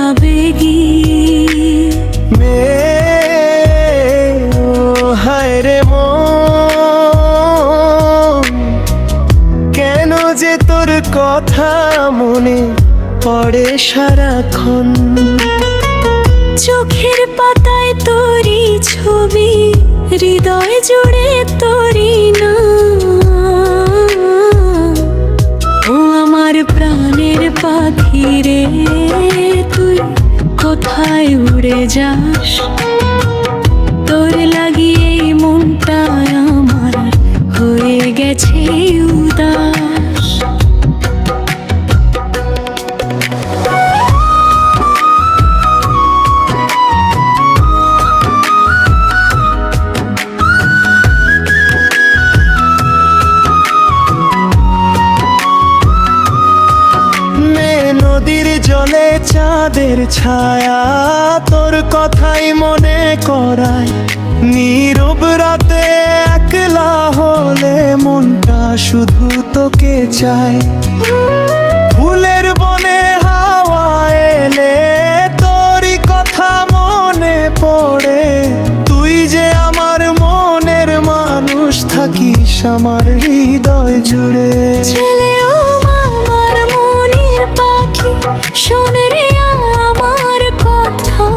আবেগী হায় রে মন, কেন যে তোর কথা মনে পড়ে সারাক্ষণ। চোখের পাতায় তোরই ছবি, হৃদয় জুড়ে তোরই নাম। ও আমার প্রাণের পাখি রে, তুই কোথায় উড়ে যাস? তোর লাগিয়ে এই মনটা আমার হয়ে গেছে উদাস। নদীর জলে চাঁদের ছায়া তোর কথাই মনে করায়। নীরব রাতে একলা হলে মনটা শুধু তোকে চায়। ফুলের বনে হাওয়া এলে তোরই কথা মনে পড়ে। তুই যে আমার মনের মানুষ, থাকিস আমার হৃদয় জুড়ে। শোন রে আমার কথা,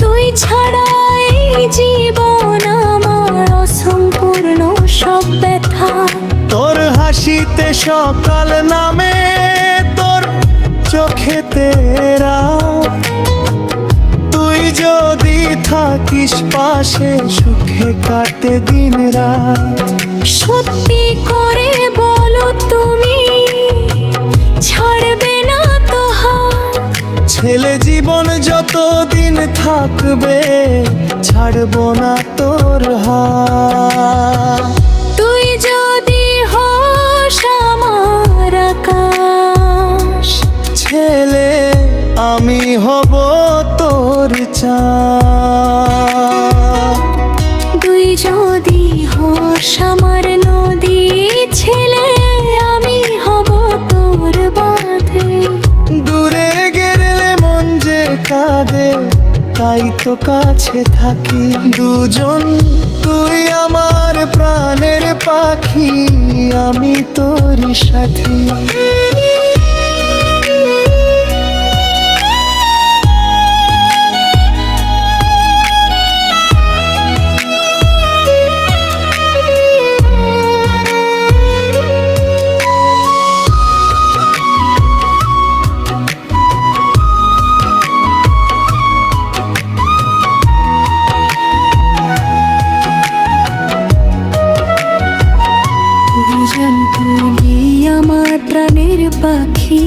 তুই ছাড়া এই জীবন আমার অসম্পূর্ণ সব ব্যথা। তোর হাসিতে সকাল নামে, তোর চোখেতে রাত। তুই যদি থাকিস পাশে, সুখে কাটে দিন রাত। সত্যি করে বলো তুমি, ছাড়বে না তো হাত? ছেলে জীবন যতদিন থাকবে, ছাড়বো না তোর হাত। তুই যদি হোস আমার আকাশ, ছেলে আমি হব তোর চাঁদ। তুই যদি হোস আমার নদী, ছেলে আমি হব তোর বাঁধে। দূরে গেলে মন যে কাঁদে, তাই তো কাছে থাকি দুজন। তুই আমার প্রাণের পাখি, আমি তোর সাথী। তুই আমার প্রাণের পাখি,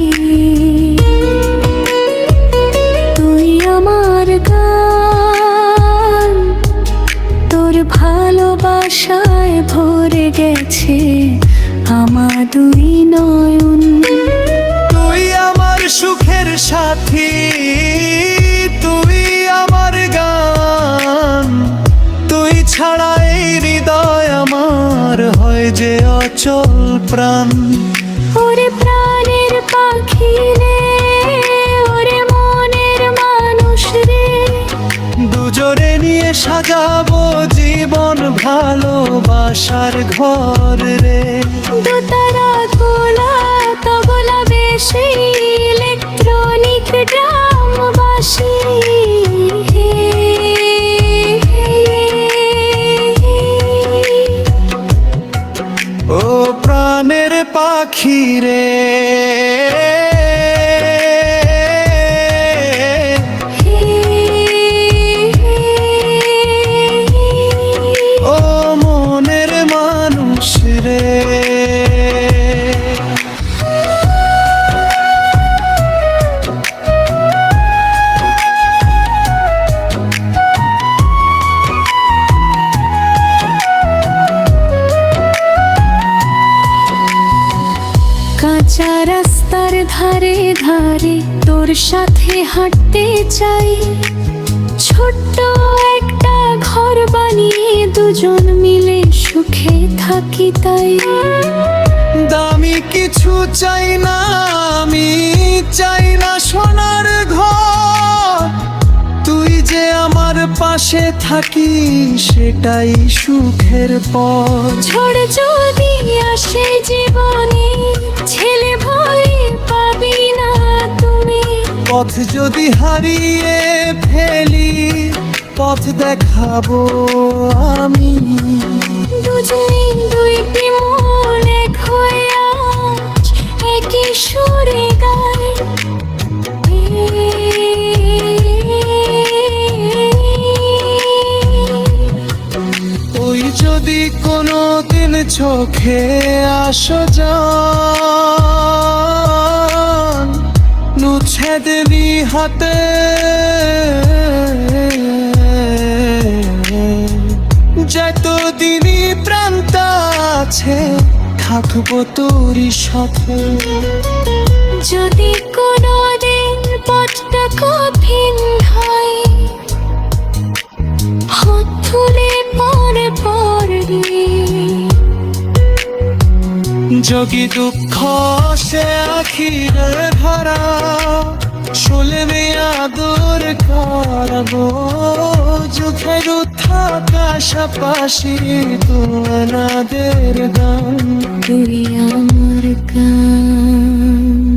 তুই আমার গান। তোর ভালোবাসায় ভরে গেছে আমার দুই নয়ন। তুই আমার সুখের সাথী, তুই আমার গান। তুই ছাড়া এই হৃদয় আমার হয় যে অচল প্রাণ। ওরে প্রাণের পাখি রে, ওরে মনের মানুষ রে, দুজনে নিয়ে সাজাবো জীবন ভালোবাসার ঘর রে। দোতারা গোলা তবলা বেশি, ইলেকট্রনিক ড্রাম বাসি। ও প্রাণের পাখি রে, ও মনের মানুষ রে। কাঁচা রাস্তার ধারে ধারে তোর সাথে হাঁটতে চাই। ছোট্ট একটা ঘর বানিয়ে দুজন মিলে সুখে থাকি তাই। দামি কিছু চাই না, আমি চাই না সোনার পাশে থাকি সেটাই সুখের পথ। ঝড় যদি আসে জীবনে ছেলে ভয় পাবি না তুমি। পথ যদি হারিয়ে ফেলি পথ দেখাবো আমি। দুজনে দুইটি মন এক হয়ে আজ একই সুরে গায়। ওই যদি কোনো দিন চোখে আসো জান, নুছে দেবী হাতে যতদিনই প্রান্ত আছে থাকবো তোরই সাথে। যদি কোনো দিন পথটা কঠিন হয় হাত তুলে পরে পড়বি। যোগী দুঃখ সে আখিরে ধরা শুলে আদর করবো। চোখের পাশাপাশি তোমাদের গান তুই আমার গান।